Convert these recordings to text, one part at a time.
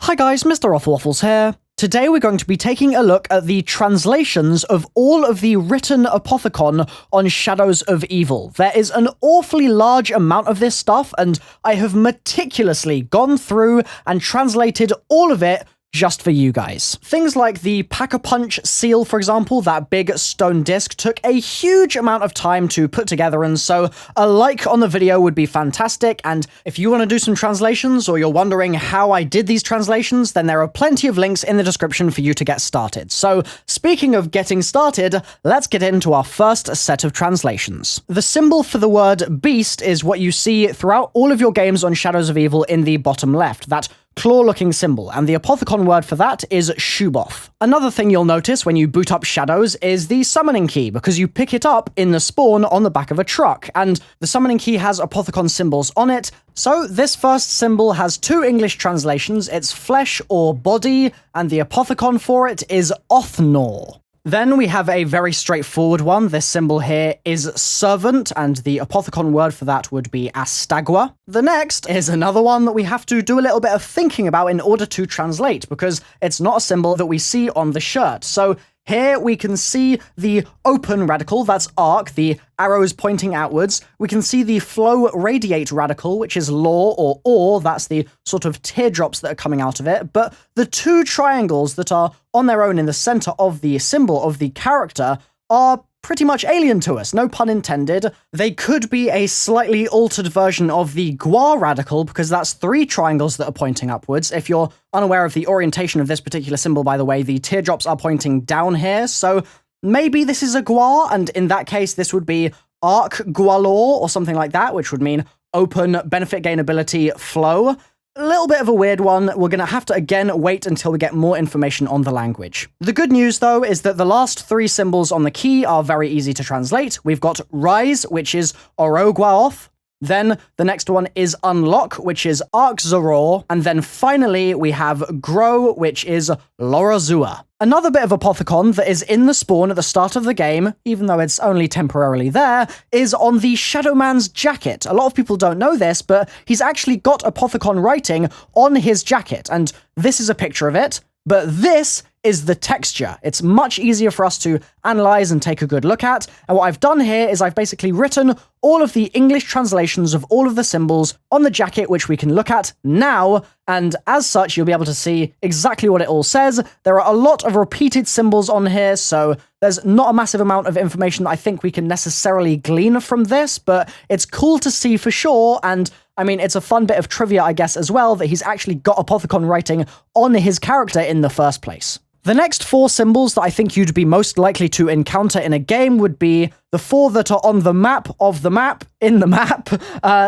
Hi guys, MrRoflWaffles here. Today we're going to be taking a look at the translations of all of the written Apothicon on Shadows of Evil. There is an awfully large amount of this stuff, and I have meticulously gone through and translated all of it just for you guys. Things like the Pack-a-Punch seal, for example, that big stone disc, took a huge amount of time to put together, and so a like on the video would be fantastic. And if you want to do some translations, or you're wondering how I did these translations, then there are plenty of links in the description for you to get started. So, speaking of getting started, let's get into our first set of translations. The symbol for the word beast is what you see throughout all of your games on Shadows of Evil in the bottom left, that claw-looking symbol, and the Apothicon word for that is Shuboth. Another thing you'll notice when you boot up Shadows is the summoning key, because you pick it up in the spawn on the back of a truck, and the summoning key has Apothicon symbols on it. So this first symbol has two English translations. It's flesh or body, and the Apothicon for it is Othnor. Then we have a very straightforward one. This symbol here is servant, and the Apothicon word for that would be Astagua. The next is another one that we have to do a little bit of thinking about in order to translate, because it's not a symbol that we see on the shirt. So here we can see the open radical, that's arc, the arrows pointing outwards. We can see the flow radiate radical, which is law or ore, that's the sort of teardrops that are coming out of it. But the two triangles that are on their own in the center of the symbol of the character are pretty much alien to us, no pun intended. They could be a slightly altered version of the Gua radical, because that's three triangles that are pointing upwards. If you're unaware of the orientation of this particular symbol, by the way, the teardrops are pointing down here, so maybe this is a Gua, and in that case, this would be Arc Gualor, or something like that, which would mean open, benefit gain ability, flow. A little bit of a weird one. We're going to have to, again, wait until we get more information on the language. The good news, though, is that the last three symbols on the key are very easy to translate. We've got Rise, which is Orogwaoth. Then the next one is Unlock, which is Arkzaror. And then finally, we have Grow, which is Lorazua. Another bit of Apothicon that is in the spawn at the start of the game, even though it's only temporarily there, is on the Shadowman's jacket. A lot of people don't know this, but he's actually got Apothicon writing on his jacket, and this is a picture of it. But this is the texture. It's much easier for us to analyze and take a good look at. And what I've done here is I've basically written all of the English translations of all of the symbols on the jacket, which we can look at now. And as such, you'll be able to see exactly what it all says. There are a lot of repeated symbols on here, so there's not a massive amount of information that I think we can necessarily glean from this, but it's cool to see for sure. And I mean, it's a fun bit of trivia, I guess, as well, that he's actually got Apothicon writing on his character in the first place. The next four symbols that I think you'd be most likely to encounter in a game would be the four that are on the map of the map in the map.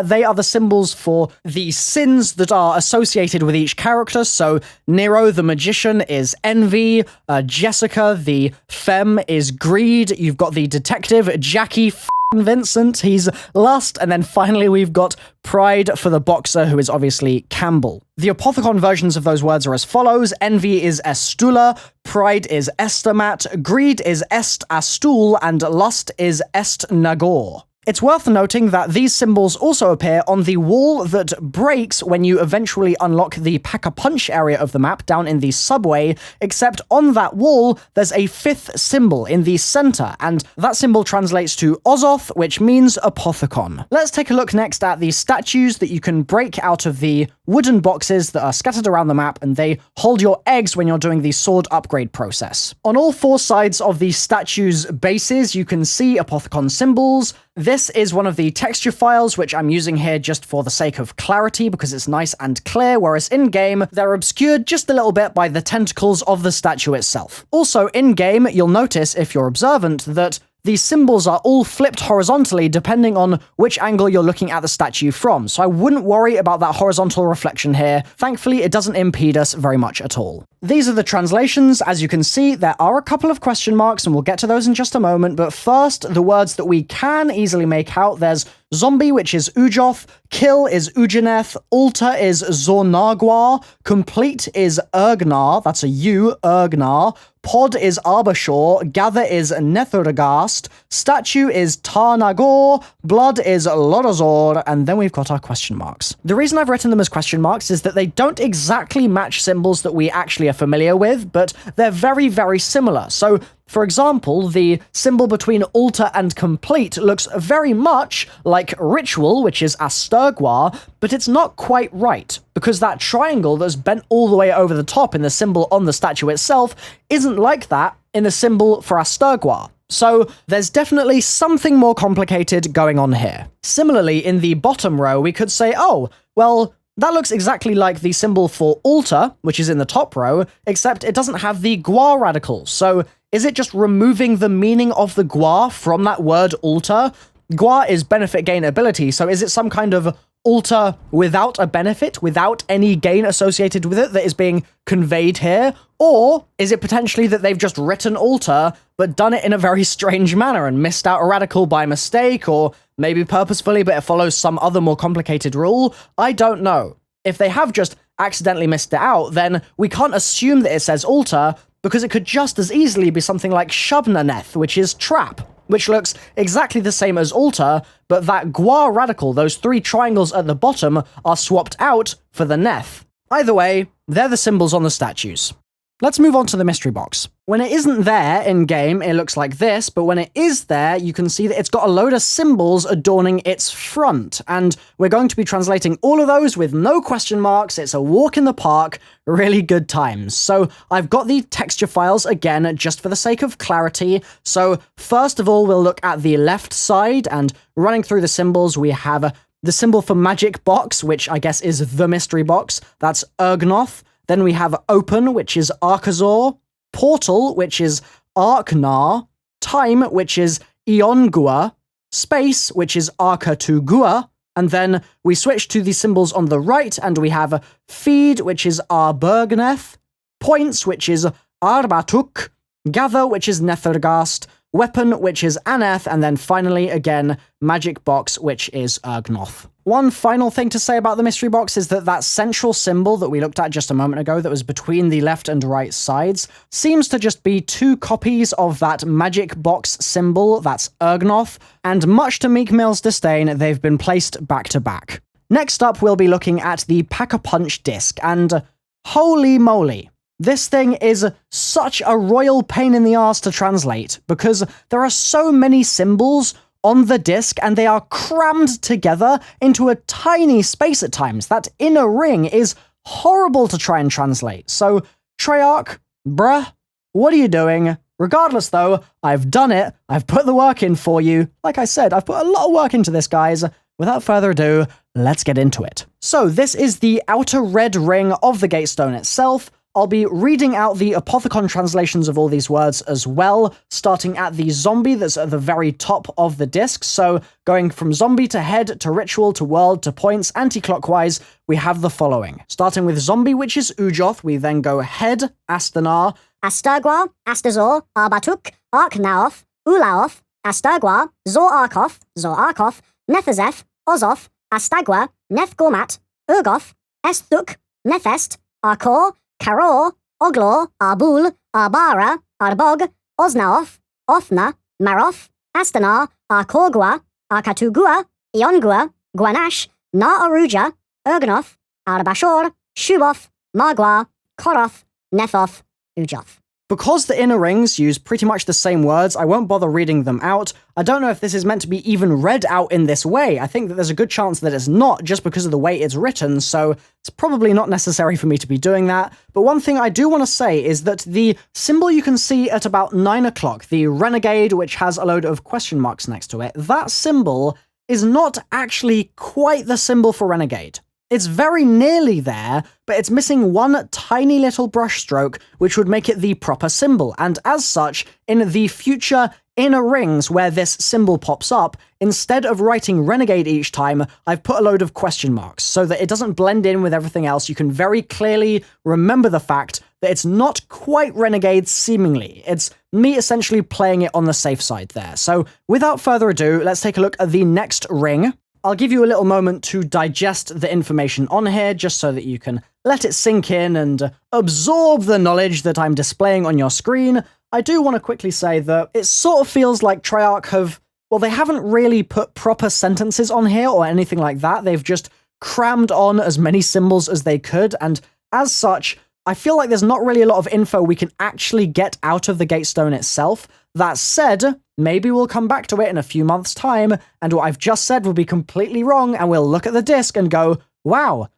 They are the symbols for the sins that are associated with each character. So Nero, the magician, is envy. Jessica, the femme, is greed. You've got the detective, Jackie Vincent, he's lust, and then finally we've got pride for the boxer, who is obviously Campbell. The Apothicon versions of those words are as follows. Envy is Estula, pride is Estamat, greed is Est Astul, and lust is Est Nagor. It's worth noting that these symbols also appear on the wall that breaks when you eventually unlock the Pack-a-Punch area of the map down in the subway, except on that wall, there's a fifth symbol in the center, and that symbol translates to Ozoth, which means Apothicon. Let's take a look next at the statues that you can break out of the wooden boxes that are scattered around the map, and they hold your eggs when you're doing the sword upgrade process. On all four sides of the statue's bases, you can see Apothicon symbols. This is one of the texture files, which I'm using here just for the sake of clarity, because it's nice and clear, whereas in-game, they're obscured just a little bit by the tentacles of the statue itself. Also, in-game, you'll notice, if you're observant, that these symbols are all flipped horizontally depending on which angle you're looking at the statue from, so I wouldn't worry about that horizontal reflection here. Thankfully, it doesn't impede us very much at all. These are the translations. As you can see, there are a couple of question marks, and we'll get to those in just a moment, but first, the words that we can easily make out. There's Zombie, which is Ujoth, Kill is Ujaneth, Altar is Zornagwar, Complete is Ergnar, that's a U, Ergnar, Pod is Arbashor, Gather is Nethergast, Statue is Tarnagor, Blood is Lodazor, and then we've got our question marks. The reason I've written them as question marks is that they don't exactly match symbols that we actually are familiar with, but they're very, very similar. So, for example, the symbol between Altar and Complete looks very much like Ritual, which is Asturgwar, but it's not quite right, because that triangle that's bent all the way over the top in the symbol on the statue itself isn't like that in the symbol for Asturgwar. So there's definitely something more complicated going on here. Similarly, in the bottom row, we could say, oh, well, that looks exactly like the symbol for Altar, which is in the top row, except it doesn't have the Gwar radical. So is it just removing the meaning of the Gwar from that word Altar? Gwar is benefit gain ability, so is it some kind of altar without a benefit, without any gain associated with it that is being conveyed here? Or is it potentially that they've just written altar, but done it in a very strange manner and missed out a radical by mistake, or maybe purposefully, but it follows some other more complicated rule? I don't know. If they have just accidentally missed it out, then we can't assume that it says altar, because it could just as easily be something like Shubnaneth, which is trap, which looks exactly the same as altar, but that Gwar radical, those three triangles at the bottom, are swapped out for the Neth. Either way, they're the symbols on the statues. Let's move on to the mystery box. When it isn't there in-game, it looks like this, but when it is there, you can see that it's got a load of symbols adorning its front, and we're going to be translating all of those with no question marks. It's a walk in the park, really good times. So I've got the texture files again, just for the sake of clarity. So first of all, we'll look at the left side, and running through the symbols, we have the symbol for magic box, which I guess is the mystery box. That's Ergnoth. Then we have Open, which is Archazor, Portal, which is Arknar, Time, which is Eongua, Space, which is Arkatugua, and then we switch to the symbols on the right, and we have Feed, which is Arbergneth, Points, which is Arbatuk, Gather, which is Nethergast, Weapon, which is Aneth, and then finally, again, Magic Box, which is Ergnoth. One final thing to say about the mystery box is that that central symbol that we looked at just a moment ago that was between the left and right sides seems to just be two copies of that magic box symbol, that's Ergnoth, and much to Meek Mill's disdain, they've been placed back to back. Next up, we'll be looking at the Pack-a-Punch disc, and holy moly. This thing is such a royal pain in the arse to translate, because there are so many symbols on the disc, and they are crammed together into a tiny space at times. That inner ring is horrible to try and translate. So, Treyarch, bruh, what are you doing? Regardless, though, I've done it. I've put the work in for you. Like I said, I've put a lot of work into this, guys. Without further ado, let's get into it. So, this is the outer red ring of the Gatestone itself. I'll be reading out the Apothicon translations of all these words as well, starting at the zombie that's at the very top of the disc. So going from zombie to head to ritual to world to points anti-clockwise, we have the following. Starting with zombie, which is Ujoth, we then go head, Astanar, Asturgwar, Astazor, Arbatuk, Arknaoth, Ulaoth, Asturgwar, Zor-Arkoth, Nethazeth, Ozoth, Astagwa, Nethgormat, Urgoth, Esthuk, Nethest, Arkor, Karor, Oglor, Arbul, Arbara, Arbog, Osnaoth, Othna, Maroth, Astanar, Arkorgua, Arkatugua, Eongua, Guanash, Na-Aruja, Ergnoth, Arbashor, Shuboth, Margwa, Koroth, Nethoth, Ujoth. Because the inner rings use pretty much the same words, I won't bother reading them out. I don't know if this is meant to be even read out in this way. I think that there's a good chance that it's not, just because of the way it's written, so it's probably not necessary for me to be doing that. But one thing I do want to say is that the symbol you can see at about 9 o'clock, the Renegade, which has a load of question marks next to it, that symbol is not actually quite the symbol for Renegade. It's very nearly there, but it's missing one tiny little brushstroke, which would make it the proper symbol, and as such, in the future inner rings where this symbol pops up, instead of writing Renegade each time, I've put a load of question marks, so that it doesn't blend in with everything else. You can very clearly remember the fact that it's not quite Renegade seemingly. It's me essentially playing it on the safe side there. So without further ado, let's take a look at the next ring. I'll give you a little moment to digest the information on here, just so that you can let it sink in and absorb the knowledge that I'm displaying on your screen. I do want to quickly say that it sort of feels like Treyarch have, well, they haven't really put proper sentences on here or anything like that. They've just crammed on as many symbols as they could, and as such, I feel like there's not really a lot of info we can actually get out of the Gatestone itself. That said, maybe we'll come back to it in a few months' time, and what I've just said will be completely wrong, and we'll look at the disc and go, wow,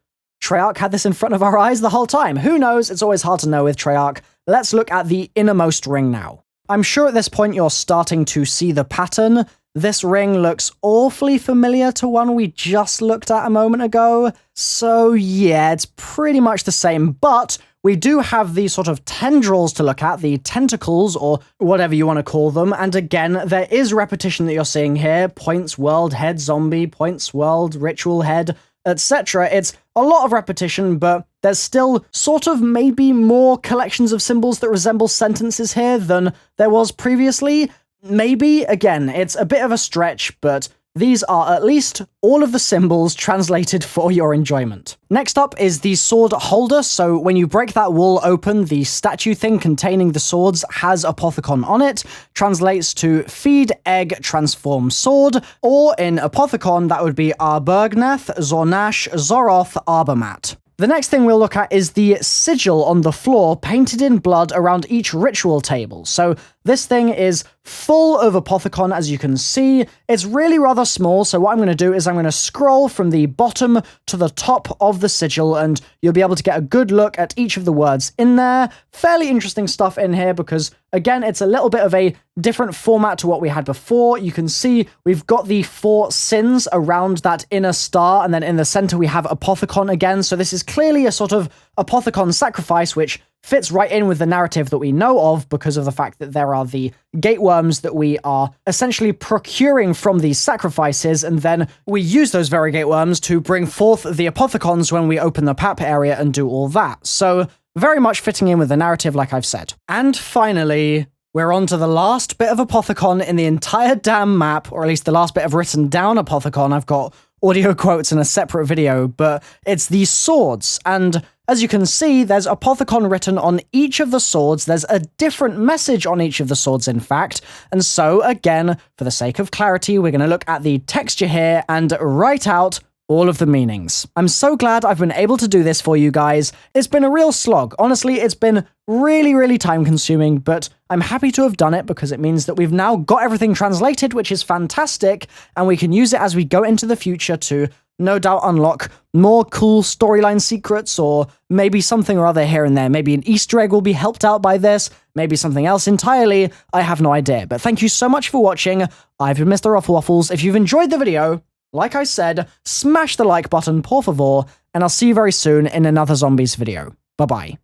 Treyarch had this in front of our eyes the whole time. Who knows? It's always hard to know with Treyarch. Let's look at the innermost ring now. I'm sure at this point you're starting to see the pattern. This ring looks awfully familiar to one we just looked at a moment ago. So yeah, it's pretty much the same, but we do have these sort of tendrils to look at, the tentacles, or whatever you want to call them. And again, there is repetition that you're seeing here. Points, world, head, zombie, points, world, ritual, head, etc. It's a lot of repetition, but there's still sort of maybe more collections of symbols that resemble sentences here than there was previously. Maybe, again, it's a bit of a stretch, but these are at least all of the symbols translated for your enjoyment. Next up is the sword holder. So when you break that wall open, the statue thing containing the swords has Apothicon on it, translates to feed, egg, transform sword, or in Apothicon, that would be Arbergneth, Zornash, Zoroth, Arbormat. The next thing we'll look at is the sigil on the floor, painted in blood around each ritual table. So this thing is full of Apothicon, as you can see. It's really rather small, so what I'm going to do is I'm going to scroll from the bottom to the top of the sigil, and you'll be able to get a good look at each of the words in there. Fairly interesting stuff in here because, again, it's a little bit of a different format to what we had before. You can see we've got the 4 sins around that inner star, and then in the center we have Apothicon again, so this is clearly a sort of Apothicon sacrifice, which fits right in with the narrative that we know of because of the fact that there are the gateworms that we are essentially procuring from these sacrifices, and then we use those very gateworms to bring forth the Apothicons when we open the PaP area and do all that. So very much fitting in with the narrative, like I've said. And finally, we're on to the last bit of Apothicon in the entire damn map, or at least the last bit of written down Apothicon. I've got audio quotes in a separate video, but it's the swords, and as you can see, there's Apothicon written on each of the swords. There's a different message on each of the swords, in fact. And so, again, for the sake of clarity, we're going to look at the texture here and write out all of the meanings. I'm so glad I've been able to do this for you guys. It's been a real slog. Honestly, it's been really, really time-consuming, but I'm happy to have done it because it means that we've now got everything translated, which is fantastic, and we can use it as we go into the future to no doubt unlock more cool storyline secrets, or maybe something or other here and there. Maybe an Easter egg will be helped out by this, maybe something else entirely. I have no idea. But thank you so much for watching. I've been MrRoflWaffles. If you've enjoyed the video, like I said, smash the like button, por favor, and I'll see you very soon in another Zombies video. Bye-bye.